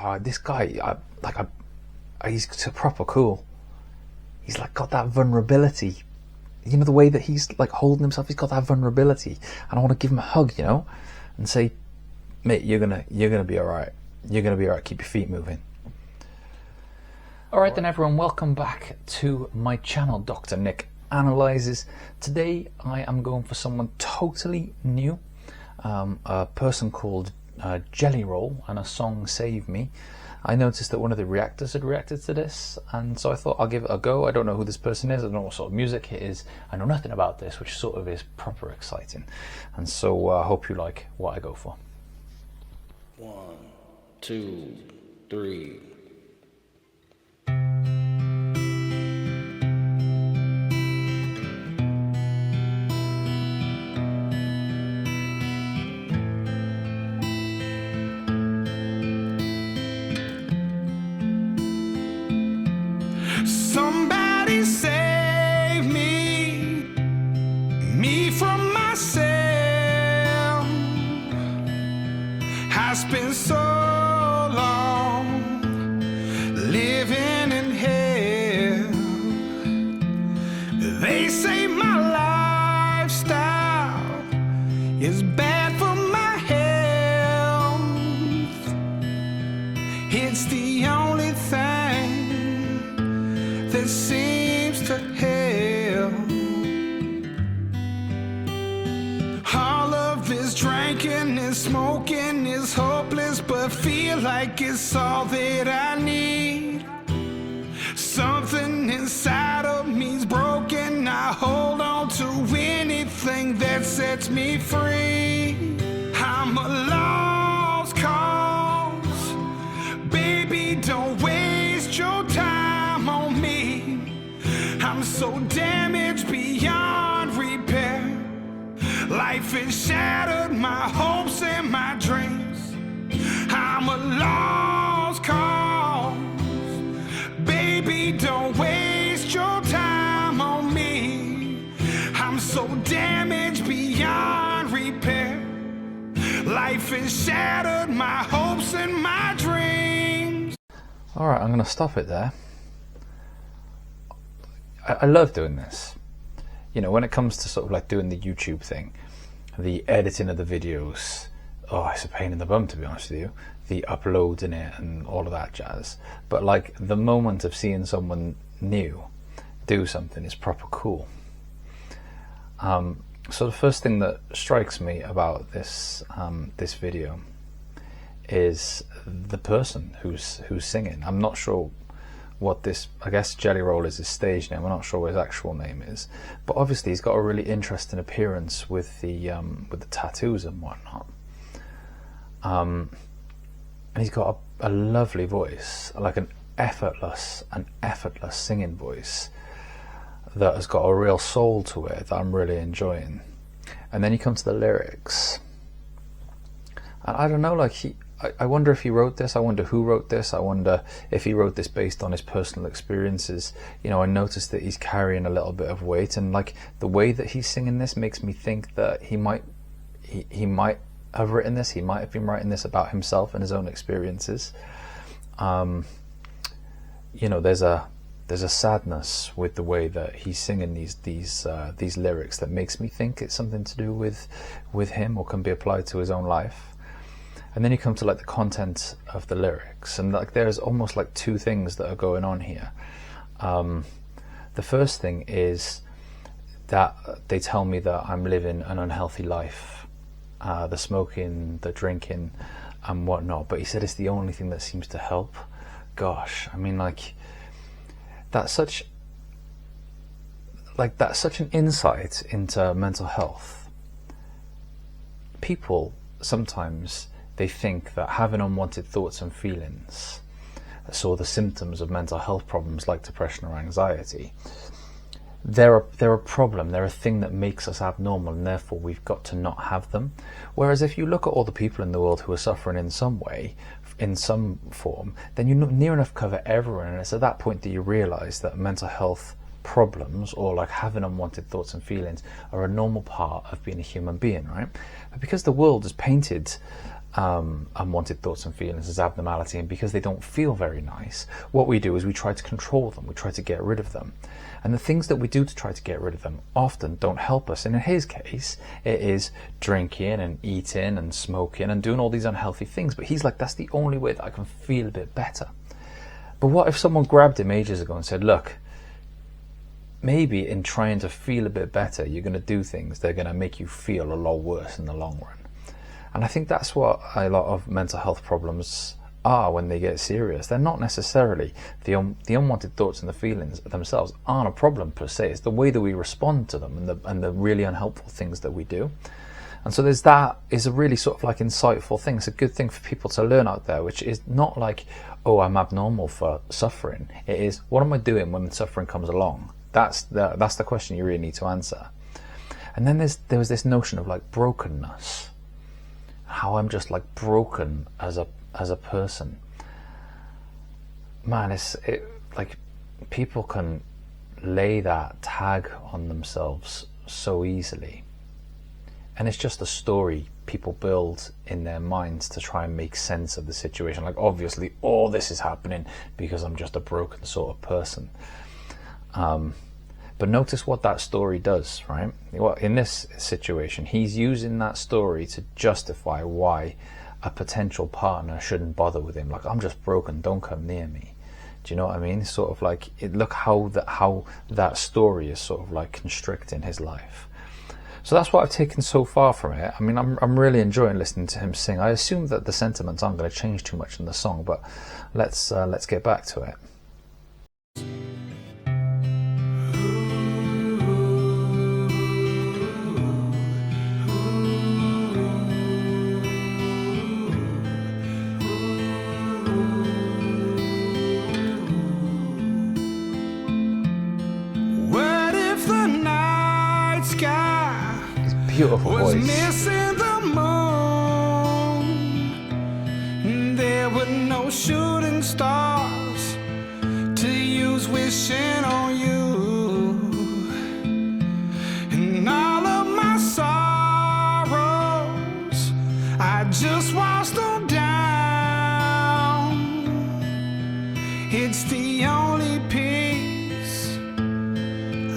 oh, this guy, he's so proper cool. He's like got that vulnerability. You know, the way that he's like holding himself, he's got that vulnerability. And I want to give him a hug, you know, and say, mate, you're gonna be all right. You're gonna be all right. Keep your feet moving. All right then, everyone, welcome back to my channel, Dr. Nick Analyzes. Today I am going for someone totally new, a person called Jelly Roll, and a song Save Me. I noticed that one of the reactors had reacted to this, and so I thought I'll give it a go. I don't know who this person is, I don't know what sort of music it is, I know nothing about this, which sort of is proper exciting. And so I hope you like what I go for. 1, 2, 3. Somebody save me from myself. I spent so long living in hell. They say my lifestyle is bad for my health. It's the only thing that seems to help. All of this drinking and smoking is hopeless, but feel like it's all that I need. Something inside of me's broken. I hold on to anything that sets me free. I'm a lost cause. Baby, don't waste your time on me. I'm so damaged beyond repair. Life has shattered my hopes and my dreams. I'm a lost cause. Baby, don't waste your time on me. I'm so damaged beyond repair. Life has shattered my hopes and my dreams. Alright, I'm going to stop it there. I love doing this. You know, when it comes to sort of like doing the YouTube thing, the editing of the videos, oh, it's a pain in the bum, to be honest with you. The uploading it and all of that jazz. But like the moment of seeing someone new do something is proper cool. So the first thing that strikes me about this this video is the person who's singing. I'm not sure what this, I guess Jelly Roll is his stage name, I'm not sure what his actual name is, but obviously he's got a really interesting appearance with the tattoos and whatnot, and he's got a lovely voice, like an effortless singing voice that has got a real soul to it that I'm really enjoying. And then you come to the lyrics, and I don't know, like I wonder if he wrote this, I wonder who wrote this, I wonder if he wrote this based on his personal experiences. You know, I noticed that he's carrying a little bit of weight, and like the way that he's singing this makes me think that he might have written this, he might have been writing this about himself and his own experiences. You know, there's a sadness with the way that he's singing these lyrics that makes me think it's something to do with him or can be applied to his own life. And then you come to like the content of the lyrics, and like there's almost like two things that are going on here. The first thing is that they tell me that I'm living an unhealthy life, the smoking, the drinking and whatnot, but he said it's the only thing that seems to help. Gosh, I mean, like that's such an insight into mental health. People sometimes, they think that having unwanted thoughts and feelings, so the symptoms of mental health problems like depression or anxiety, they're a problem, they're a thing that makes us abnormal, and therefore we've got to not have them. Whereas if you look at all the people in the world who are suffering in some way, in some form, then you near enough cover everyone, and it's at that point that you realise that mental health problems, or like having unwanted thoughts and feelings, are a normal part of being a human being, right? But because the world is painted unwanted thoughts and feelings as abnormality, and because they don't feel very nice, what we do is we try to control them, we try to get rid of them. And the things that we do to try to get rid of them often don't help us. And in his case, it is drinking and eating and smoking and doing all these unhealthy things. But he's like, that's the only way that I can feel a bit better. But what if someone grabbed him ages ago and said, look, maybe in trying to feel a bit better, you're going to do things that are going to make you feel a lot worse in the long run. And I think that's what a lot of mental health problems are when they get serious. They're not necessarily the unwanted thoughts and the feelings themselves aren't a problem per se. It's the way that we respond to them and the really unhelpful things that we do. And so that is a really sort of like insightful thing. It's a good thing for people to learn out there, which is not like, oh, I'm abnormal for suffering. It is, what am I doing when suffering comes along? That's the question you really need to answer. And then there was this notion of like brokenness. How I'm just like broken as a person. Man, like people can lay that tag on themselves so easily, and it's just a story people build in their minds to try and make sense of the situation. Like, obviously all this is happening because I'm just a broken sort of person. But notice what that story does, right? Well, in this situation, he's using that story to justify why a potential partner shouldn't bother with him. Like, I'm just broken, don't come near me. Do you know what I mean? It's sort of like, look how that story is sort of like constricting his life. So that's what I've taken so far from it. I mean, I'm really enjoying listening to him sing. I assume that the sentiments aren't going to change too much in the song, but let's get back to it. Beautiful voice. Missing the moon. There were no shooting stars to use wishing on you. And all of my sorrows, I just washed them down. It's the only peace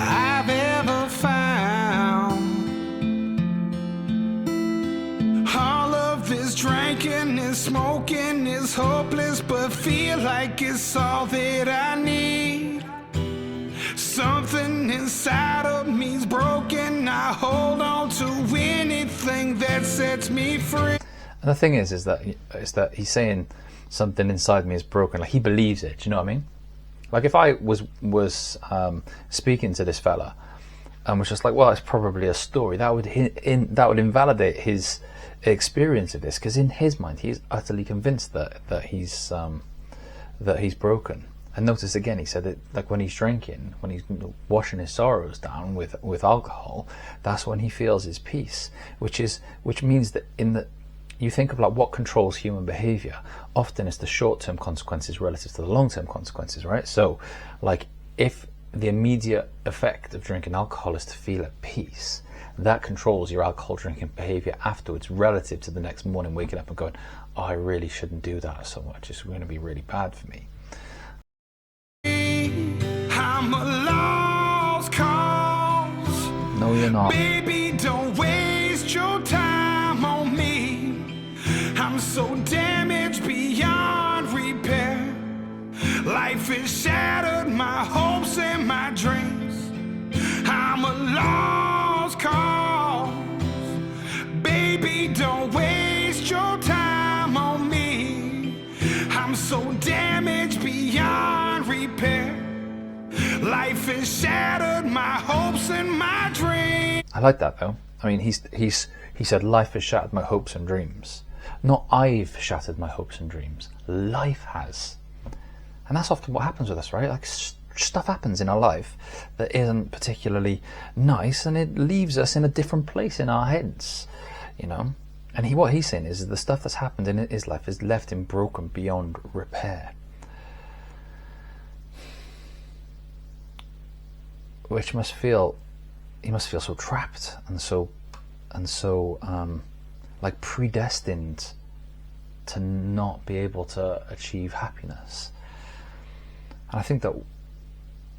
I've ever found. Drinking and smoking is hopeless, but feel like it's all that I need. Something inside of me's broken. I hold on to anything that sets me free. And the thing is that he's saying something inside me is broken. Like, he believes it. Do you know what I mean? Like, if I was speaking to this fella and was just like, well, it's probably a story, that would invalidate his experience of this, because in his mind he is utterly convinced that he's broken. And notice again, he said that, like, when he's drinking, when he's washing his sorrows down with alcohol, that's when he feels his peace, which means that you think of like what controls human behavior. Often it's the short-term consequences relative to the long-term consequences, right? So like, if the immediate effect of drinking alcohol is to feel at peace, that controls your alcohol drinking behavior afterwards relative to the next morning waking up and going, oh, I really shouldn't do that so much, it's going to be really bad for me. I'm a lost cause. No, you're not. Baby, don't waste your time on me. I'm so damaged beyond repair. Life has shattered my hopes and my dreams. I'm a lost cause. Baby, don't waste your time on me. I'm so damaged beyond repair. Life has shattered my hopes and my dreams. I like that though. I mean, he said life has shattered my hopes and dreams. Not I've shattered my hopes and dreams. Life has. And that's often what happens with us, right? Like, stuff happens in our life that isn't particularly nice, and it leaves us in a different place in our heads, you know. And what he's saying is the stuff that's happened in his life is left him broken beyond repair, which he must feel so trapped and so like predestined to not be able to achieve happiness. And I think that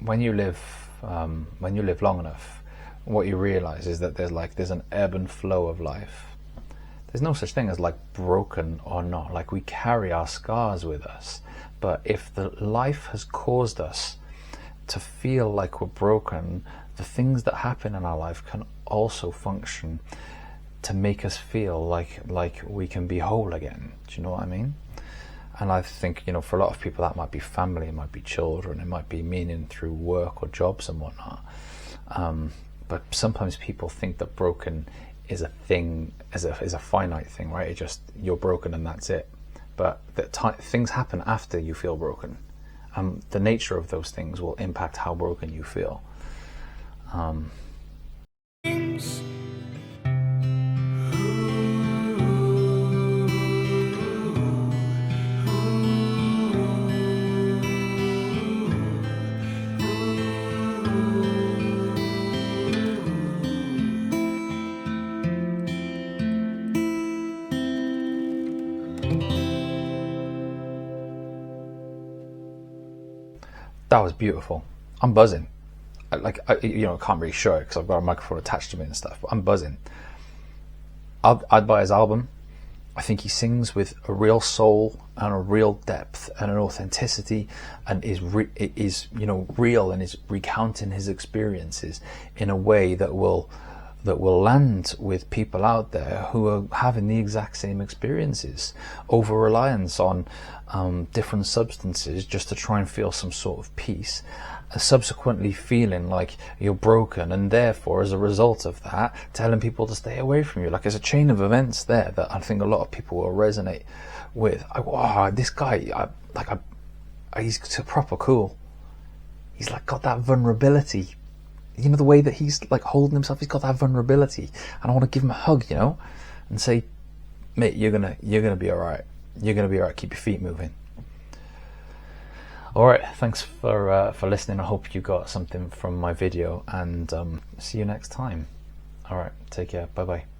when you live long enough, what you realize is that there's an ebb and flow of life. There's no such thing as like broken or not. Like, we carry our scars with us, but if the life has caused us to feel like we're broken, the things that happen in our life can also function to make us feel like we can be whole again. Do you know what I mean? And I think, you know, for a lot of people that might be family, it might be children, it might be meaning through work or jobs and whatnot. But sometimes people think that broken is a thing, is a finite thing, right? It just, you're broken and that's it. But things happen after you feel broken. The nature of those things will impact how broken you feel. That was beautiful. I'm buzzing. I can't really show it because I've got a microphone attached to me and stuff, but I'm buzzing. I'd buy his album. I think he sings with a real soul and a real depth and an authenticity, and is real, and is recounting his experiences in a way that will land with people out there who are having the exact same experiences. Over reliance on different substances just to try and feel some sort of peace, subsequently feeling like you're broken, and therefore as a result of that telling people to stay away from you. Like, there's a chain of events there that I think a lot of people will resonate with. This guy, he's proper cool. He's like got that vulnerability, you know, the way that he's like holding himself, he's got that vulnerability, and I want to give him a hug, you know, and say, mate, you're gonna be all right. You're gonna be all right. Keep your feet moving. All right, thanks for listening. I hope you got something from my video, and see you next time. All right, take care. Bye bye.